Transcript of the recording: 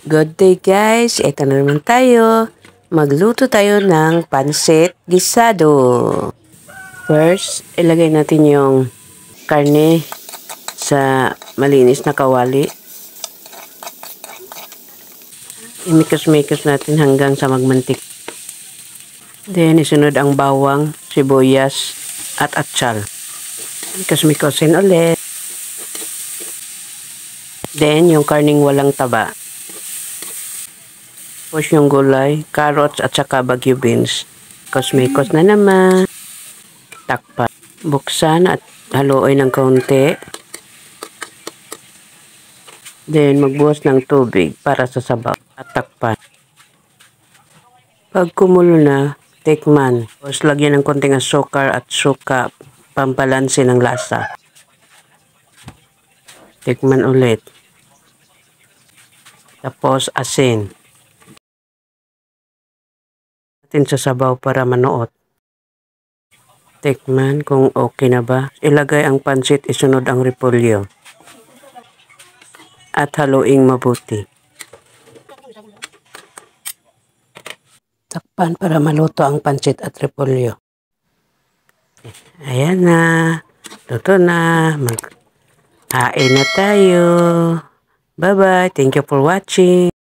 Good day guys, ito na naman tayo. Magluto tayo ng pansit gisado. First, ilagay natin yung karne sa malinis na kawali. Imikos-mikos natin hanggang sa magmantik. Then, isunod ang bawang, sibuyas, at atsal. Imikos-mikosin ulit. Then, yung karning walang taba. Tapos yung gulay, carrots at saka bagyo beans. Mikos-mikos na naman. Takpan. Buksan at haluin ng kaunti. Then, magbuhos ng tubig para sa sabaw. At takpan. Pag kumulo na, tikman. Tapos lagyan ng konting asukar at suka. Pampalansi ng lasa. Tikman ulit. Tapos asin. Natin sa sabaw para manuot. Tikman kung okay na ba. Ilagay ang pansit, isunod ang repolyo. At haluing mabuti. Takpan para maluto ang pansit at repolyo. Ayan na. Luto na. Mag-hain na tayo. Bye-bye. Thank you for watching.